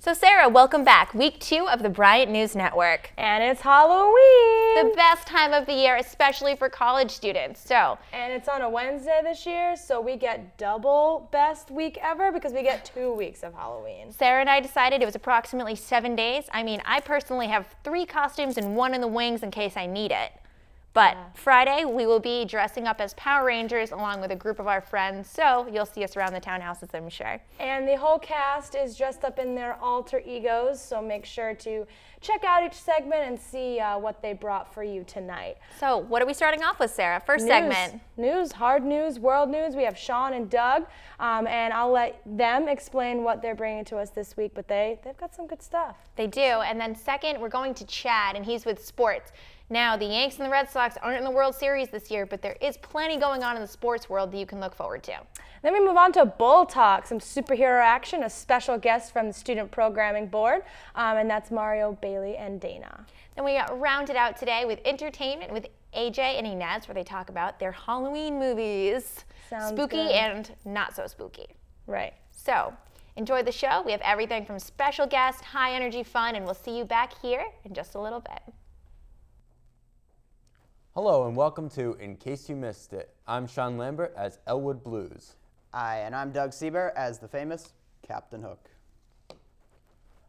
So Sarah, welcome back. Week 2 of the Bryant News Network. And it's Halloween! The best time of the year, especially for college students. And it's on a Wednesday this year, so we get double best week ever because we get 2 weeks of Halloween. Sarah and I decided it was approximately 7 days. I personally have 3 costumes and 1 in the wings in case I need it. But Friday, we will be dressing up as Power Rangers along with a group of our friends, so you'll see us around the townhouses, I'm sure. And the whole cast is dressed up in their alter egos, so make sure to check out each segment and see what they brought for you tonight. So what are we starting off with, Sarah? First segment. News, hard news, world news. We have Sean and Doug, and I'll let them explain what they're bringing to us this week, but they've got some good stuff. They do. And then second, we're going to Chad, and he's with sports. Now, the Yanks and the Red Sox aren't in the World Series this year, but there is plenty going on in the sports world that you can look forward to. Then we move on to Bull Talk, some superhero action, a special guest from the Student Programming Board, and that's Mario, Bailey, and Dana. Then we rounded out today with entertainment with AJ and Inez, where they talk about their Halloween movies. Sounds spooky good. And not so spooky. Right. So, enjoy the show. We have everything from special guests, high energy fun, and we'll see you back here in just a little bit. Hello and welcome to In Case You Missed It. I'm Sean Lambert as Elwood Blues. And I'm Doug Sieber as the famous Captain Hook.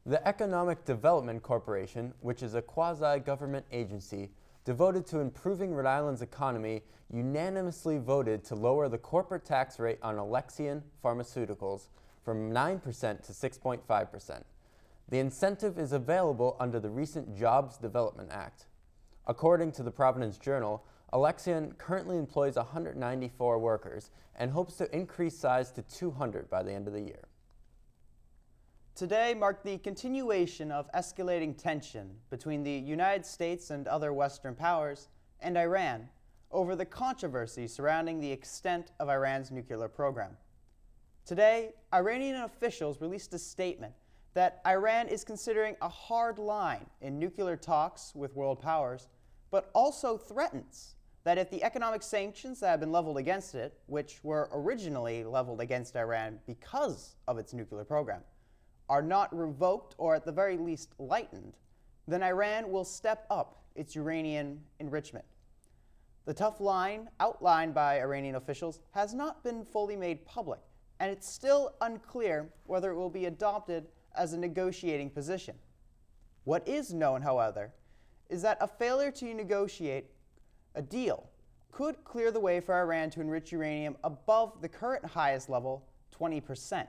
The Economic Development Corporation, which is a quasi-government agency devoted to improving Rhode Island's economy, unanimously voted to lower the corporate tax rate on Alexian pharmaceuticals from 9% to 6.5%. The incentive is available under the recent Jobs Development Act. According to the Providence Journal, Alexian currently employs 194 workers and hopes to increase size to 200 by the end of the year. Today marked the continuation of escalating tension between the United States and other Western powers and Iran over the controversy surrounding the extent of Iran's nuclear program. Today, Iranian officials released a statement that Iran is considering a hard line in nuclear talks with world powers, but also threatens that if the economic sanctions that have been leveled against it, which were originally leveled against Iran because of its nuclear program, are not revoked or at the very least lightened, then Iran will step up its uranium enrichment. The tough line outlined by Iranian officials has not been fully made public, and it's still unclear whether it will be adopted as a negotiating position. What is known, however, is that a failure to negotiate a deal could clear the way for Iran to enrich uranium above the current highest level, 20%.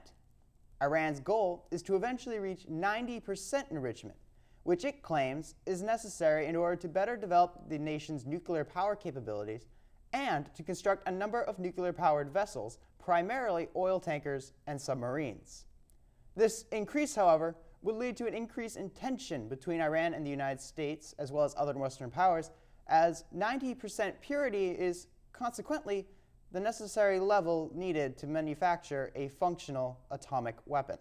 Iran's goal is to eventually reach 90% enrichment, which it claims is necessary in order to better develop the nation's nuclear power capabilities and to construct a number of nuclear-powered vessels, primarily oil tankers and submarines. This increase, however, would lead to an increase in tension between Iran and the United States, as well as other Western powers, as 90% purity is consequently the necessary level needed to manufacture a functional atomic weapon.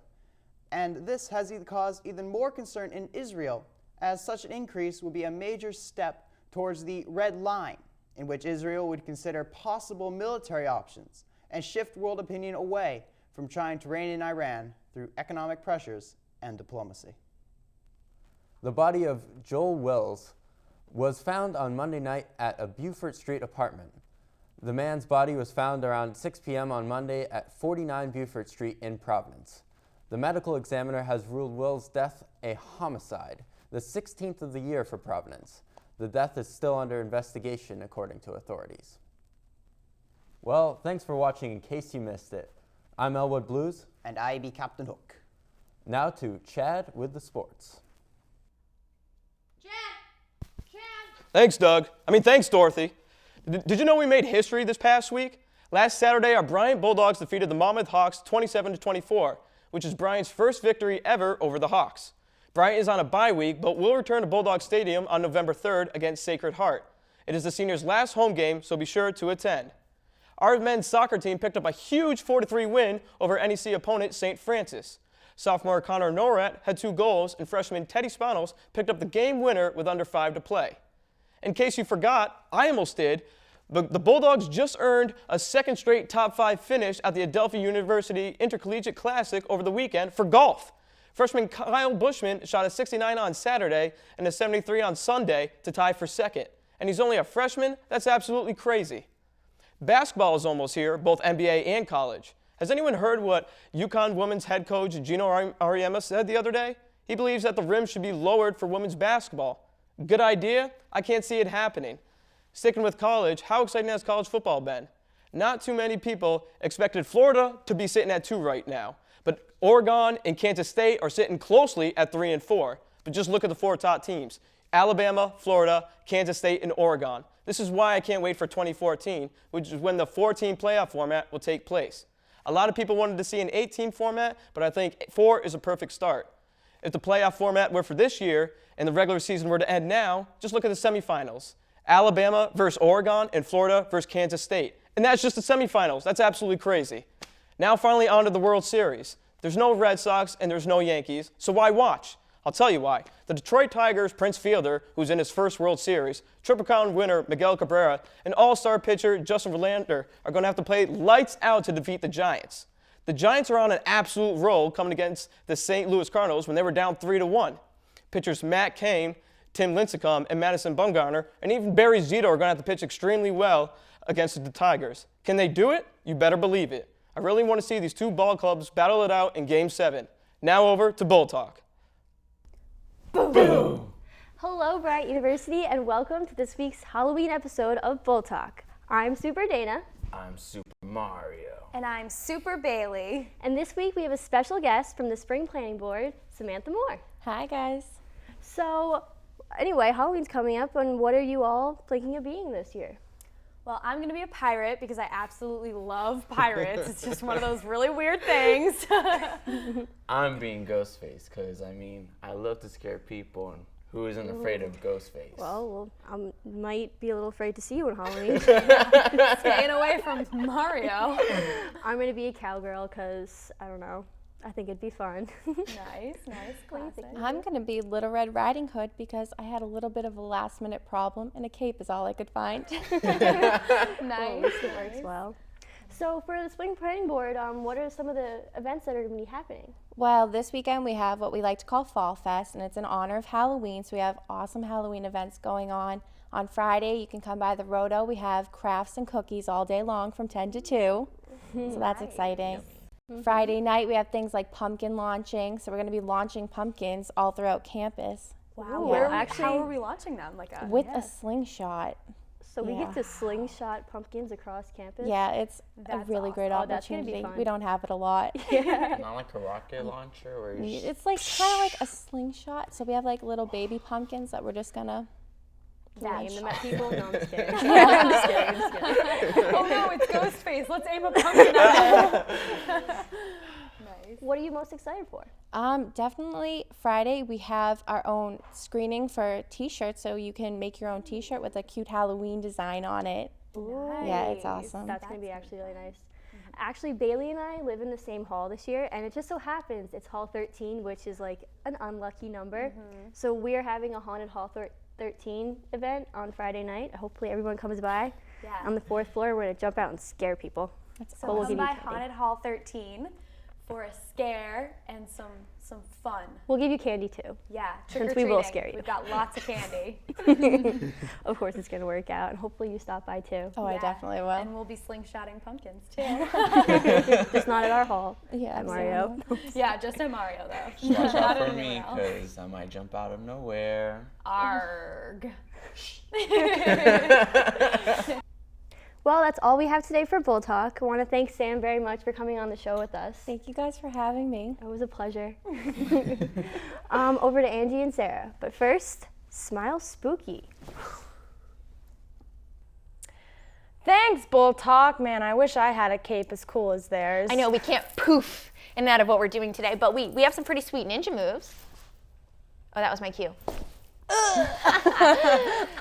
And this has caused even more concern in Israel, as such an increase would be a major step towards the red line, in which Israel would consider possible military options and shift world opinion away from trying to rein in Iran through economic pressures and diplomacy. The body of Joel Wills was found on Monday night at a Beaufort Street apartment. The man's body was found around 6 p.m. on Monday at 49 Beaufort Street in Providence. The medical examiner has ruled Wills' death a homicide, the 16th of the year for Providence. The death is still under investigation, according to authorities. Well, thanks for watching In Case You Missed It. I'm Elwood Blues. And I be Captain Hook. Now to Chad with the sports. Thanks, Dorothy. Did you know we made history this past week? Last Saturday, our Bryant Bulldogs defeated the Monmouth Hawks 27-24, which is Bryant's first victory ever over the Hawks. Bryant is on a bye week, but will return to Bulldog Stadium on November 3rd against Sacred Heart. It is the seniors' last home game, so be sure to attend. Our men's soccer team picked up a huge 4-3 win over NEC opponent St. Francis. Sophomore Connor Norat had 2 goals, and freshman Teddy Spanos picked up the game winner with under 5 to play. In case you forgot, I almost did, but the Bulldogs just earned a second straight top 5 finish at the Adelphi University Intercollegiate Classic over the weekend for golf. Freshman Kyle Bushman shot a 69 on Saturday and a 73 on Sunday to tie for second. And he's only a freshman? That's absolutely crazy. Basketball is almost here, both NBA and college. Has anyone heard what UConn women's head coach Gino Auriemma said the other day? He believes that the rim should be lowered for women's basketball. Good idea? I can't see it happening. Sticking with college, how exciting has college football been? Not too many people expected Florida to be sitting at 2 right now, but Oregon and Kansas State are sitting closely at 3 and 4. But just look at the 4 top teams: Alabama, Florida, Kansas State, and Oregon. This is why I can't wait for 2014, which is when the 4-team playoff format will take place. A lot of people wanted to see an 8-team format, but I think 4 is a perfect start. If the playoff format were for this year and the regular season were to end now, just look at the semifinals. Alabama versus Oregon and Florida versus Kansas State. And that's just the semifinals. That's absolutely crazy. Now finally on to the World Series. There's no Red Sox and there's no Yankees, so why watch? I'll tell you why. The Detroit Tigers' Prince Fielder, who's in his first World Series, Triple Crown winner Miguel Cabrera, and all-star pitcher Justin Verlander are going to have to play lights out to defeat the Giants. The Giants are on an absolute roll coming against the St. Louis Cardinals when they were down 3-1. Pitchers Matt Cain, Tim Lincecum, and Madison Bumgarner, and even Barry Zito are going to have to pitch extremely well against the Tigers. Can they do it? You better believe it. I really want to see these 2 ball clubs battle it out in Game 7. Now over to Bull Talk. Boom. Hello, Bryant University, and welcome to this week's Halloween episode of Bull Talk. I'm Super Dana. I'm Super Mario. And I'm Super Bailey. And this week we have a special guest from the Spring Planning Board, Samantha Moore. Hi, guys. So, anyway, Halloween's coming up, and what are you all thinking of being this year? Well, I'm going to be a pirate because I absolutely love pirates. It's just one of those really weird things. I'm being Ghostface because, I love to scare people, and who isn't afraid of Ghostface? Well, I might be a little afraid to see you on Halloween. Staying away from Mario. I'm going to be a cowgirl because, I don't know, I think it'd be fun. Nice, classic. I'm going to be Little Red Riding Hood because I had a little bit of a last-minute problem, and a cape is all I could find. Nice. It works well. So for the Spring Planning Board, what are some of the events that are going to be happening? Well, this weekend we have what we like to call Fall Fest, and it's in honor of Halloween, so we have awesome Halloween events going on. On Friday, you can come by the Roto. We have crafts and cookies all day long from 10 to 2, so that's exciting. Friday night, we have things like pumpkin launching, so we're going to be launching pumpkins all throughout campus. Wow. Yeah, How are we launching them? With a slingshot. So we get to slingshot pumpkins across campus? Yeah, it's That's a really great Oh, that's gonna opportunity. be fun. We don't have it a lot. Not like a rocket launcher where you It's like kind of like a slingshot. So we have like little baby pumpkins that we're just gonna Name them at people? No, I'm just kidding. I'm just kidding. Oh no, it's Ghostface. Let's aim a pumpkin at him. Nice. What are you most excited for? Definitely Friday we have our own screening for t-shirts, so you can make your own t-shirt with a cute Halloween design on it. Yeah, it's awesome. That's going to be actually really nice. Actually, Bailey and I live in the same hall this year, and it just so happens it's Hall 13, which is like an unlucky number. So we're having a Haunted Hall 13 event on Friday night. Hopefully everyone comes by. Yeah. On the 4th floor, we're going to jump out and scare people. So we'll come give you by candy. Haunted Hall 13 for a scare and some fun. We'll give you candy too. Yeah, Since we will trick-or-treating. scare you. We've got lots of candy. Of course, it's going to work out, and hopefully you stop by too. Oh, I Yeah, definitely will. And we'll be slingshotting pumpkins too. Just not at our hall. Yeah, At Mario. Yeah, just at Mario though. watch Not out for anywhere me else. because I might jump out of nowhere. Arg. Well, that's all we have today for Bull Talk. I want to thank Sam very much for coming on the show with us. Thank you guys for having me. It was a pleasure. Over to Angie and Sarah. But first, smile spooky. Thanks, Bull Talk. Man, I wish I had a cape as cool as theirs. I know we can't poof in that of what we're doing today, but we have some pretty sweet ninja moves. Oh, that was my cue.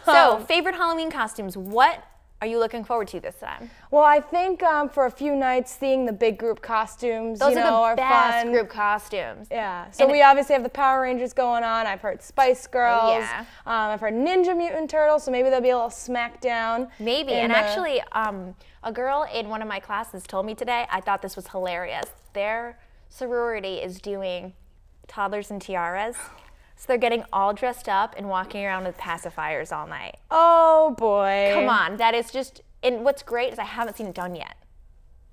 So, favorite Halloween costumes. What are you looking forward to this time? Well, I think for a few nights, seeing the big group costumes, Those are the best fun. group costumes. Yeah. So And we obviously have the Power Rangers going on. I've heard Spice Girls. yeah. I've heard Ninja Mutant Turtles. So maybe there'll be a little smackdown. Maybe. in And the- actually, a girl in one of my classes told me today, I thought this was hilarious. Their sorority is doing toddlers in tiaras. So they're getting all dressed up and walking around with pacifiers all night. Oh boy. Come on, that is just, and what's great is I haven't seen it done yet.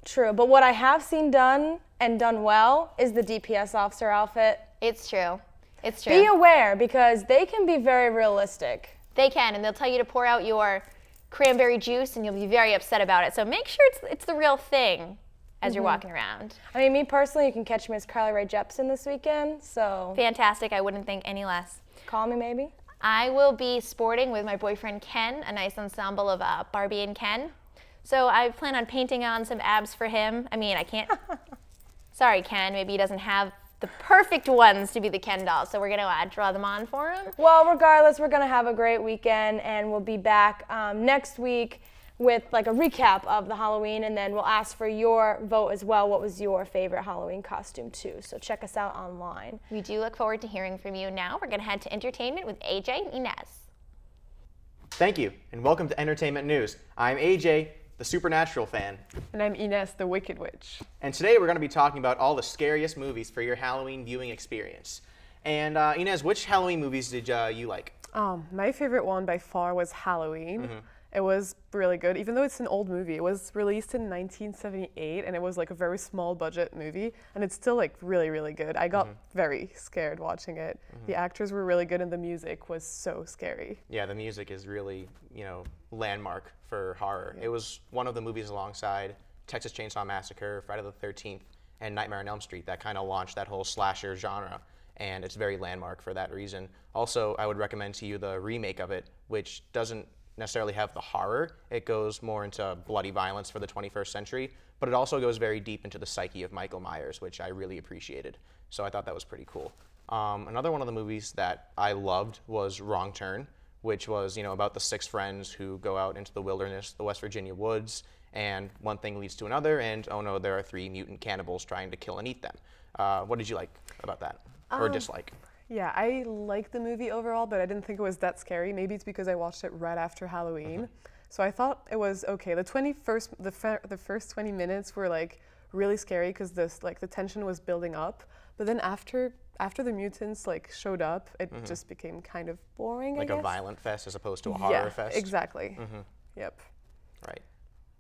True, but what I have seen done and done well is the DPS officer outfit. It's true. It's true. Be aware because they can be very realistic. They can, and they'll tell you to pour out your cranberry juice and you'll be very upset about it. So make sure it's the real thing as you're walking around. I mean, me personally, you can catch me as Carly Rae Jepsen this weekend, so Fantastic, I wouldn't think any less. call me maybe. I will be sporting with my boyfriend Ken, a nice ensemble of Barbie and Ken. So I plan on painting on some abs for him. I mean, I can't, sorry Ken, maybe he doesn't have the perfect ones to be the Ken doll, so we're gonna draw them on for him. Well, regardless, we're gonna have a great weekend, and we'll be back next week with like a recap of the Halloween, and then we'll ask for your vote as well. What was your favorite Halloween costume too? So check us out online. We do look forward to hearing from you. Now we're gonna head to entertainment with AJ and Inez. Thank you, and welcome to Entertainment News. I'm AJ, the Supernatural fan, And I'm Ines, the Wicked Witch. and today we're going to be talking about all the scariest movies for your Halloween viewing experience. And Inez, which Halloween movies did you like? My favorite one by far was Halloween. It was really good, even though it's an old movie. It was released in 1978, and it was like a very small budget movie, and it's still like really, really good. I got very scared watching it. The actors were really good, and the music was so scary. Yeah, the music is really, landmark for horror. It was one of the movies alongside Texas Chainsaw Massacre, Friday the 13th, and Nightmare on Elm Street that kind of launched that whole slasher genre, and it's very landmark for that reason. Also, I would recommend to you the remake of it, which doesn't necessarily have the horror. It goes more into bloody violence for the 21st century, but it also goes very deep into the psyche of Michael Myers, which I really appreciated. So I thought that was pretty cool. Another one of the movies that I loved was Wrong Turn, which was, about the 6 friends who go out into the wilderness, the West Virginia woods, and one thing leads to another, and oh no, there are 3 mutant cannibals trying to kill and eat them. What did you like about that, or dislike? Yeah, I liked the movie overall, but I didn't think it was that scary. Maybe it's because I watched it right after Halloween. So I thought it was okay. The first 20 minutes were like really scary because the tension was building up. But then after the mutants like showed up, it just became kind of boring. Like I guess. a violent fest as opposed to a horror fest? Exactly. Yep. Right.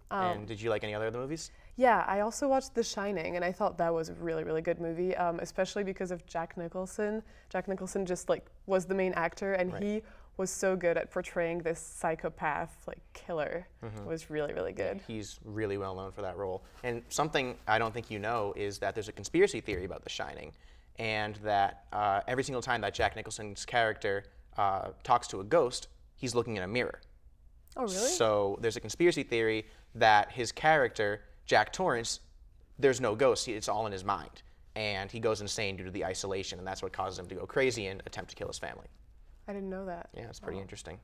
And did you like any other of the movies? Yeah, I also watched The Shining, and I thought that was a really, really good movie, especially because of Jack Nicholson. Jack Nicholson just was the main actor, and he was so good at portraying this psychopath killer. It was really, really good. Yeah, he's really well known for that role. And something I don't think you know is that there's a conspiracy theory about The Shining, and that every single time that Jack Nicholson's character talks to a ghost, he's looking in a mirror. Oh, really? So there's a conspiracy theory that his character, Jack Torrance, there's no ghost. It's all in his mind. And he goes insane due to the isolation, and that's what causes him to go crazy and attempt to kill his family. I didn't know that. Yeah, it's pretty interesting.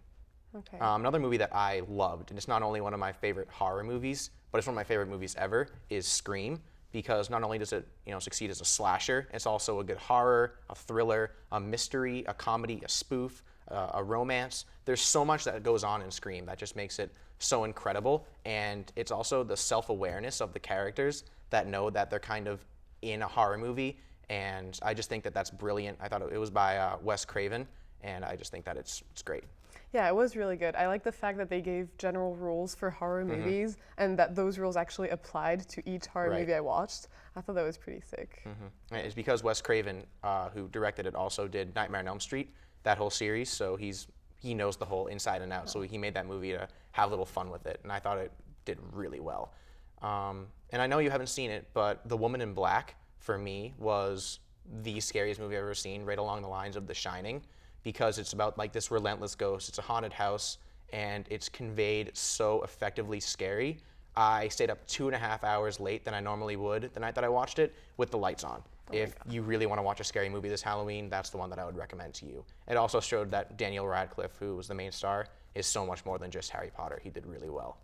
Okay. Another movie that I loved, and it's not only one of my favorite horror movies, but it's one of my favorite movies ever, is Scream, because not only does it succeed as a slasher, it's also a good horror, a thriller, a mystery, a comedy, a spoof, a romance. There's so much that goes on in Scream that just makes it so incredible, and it's also the self-awareness of the characters that know that they're kind of in a horror movie, and I just think that that's brilliant. I thought it was by Wes Craven, and I just think that it's great. Yeah, it was really good. I like the fact that they gave general rules for horror movies, and that those rules actually applied to each horror movie I watched. I thought that was pretty sick. It's because Wes Craven, who directed it, also did Nightmare on Elm Street, that whole series, so he knows the whole inside and out, so he made that movie to have a little fun with it, and I thought it did really well. And I know you haven't seen it, but The Woman in Black, for me, was the scariest movie I've ever seen, right along the lines of The Shining, because it's about this relentless ghost. It's a haunted house, and it's conveyed so effectively scary. I stayed up 2.5 hours late than I normally would the night that I watched it with the lights on. If you really want to watch a scary movie this Halloween, that's the one that I would recommend to you. It also showed that Daniel Radcliffe, who was the main star, is so much more than just Harry Potter. He did really well.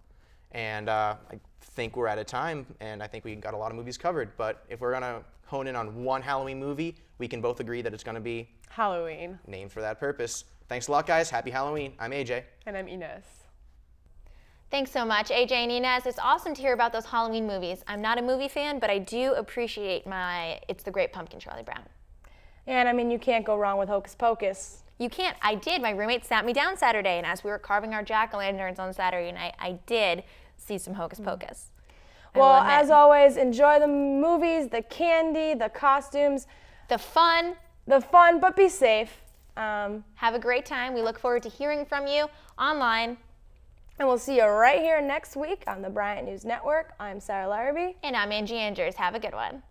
And I think we're out of time, and I think we got a lot of movies covered. But if we're going to hone in on one Halloween movie, we can both agree that it's going to be Halloween. Named for that purpose. Thanks a lot, guys. Happy Halloween. I'm AJ. And I'm Ines. Thanks so much, AJ and Inez. It's awesome to hear about those Halloween movies. I'm not a movie fan, but I do appreciate It's the Great Pumpkin, Charlie Brown. And I mean, you can't go wrong with Hocus Pocus. You can't. I did. My roommate sat me down Saturday, and as we were carving our jack-o'-lanterns on Saturday night, I did see some Hocus Pocus. Well, as always, enjoy the movies, the candy, the costumes, the fun, but be safe. Have a great time. We look forward to hearing from you online. And we'll see you right here next week on the Bryant News Network. I'm Sarah Larrabee. And I'm Angie Andrews. Have a good one.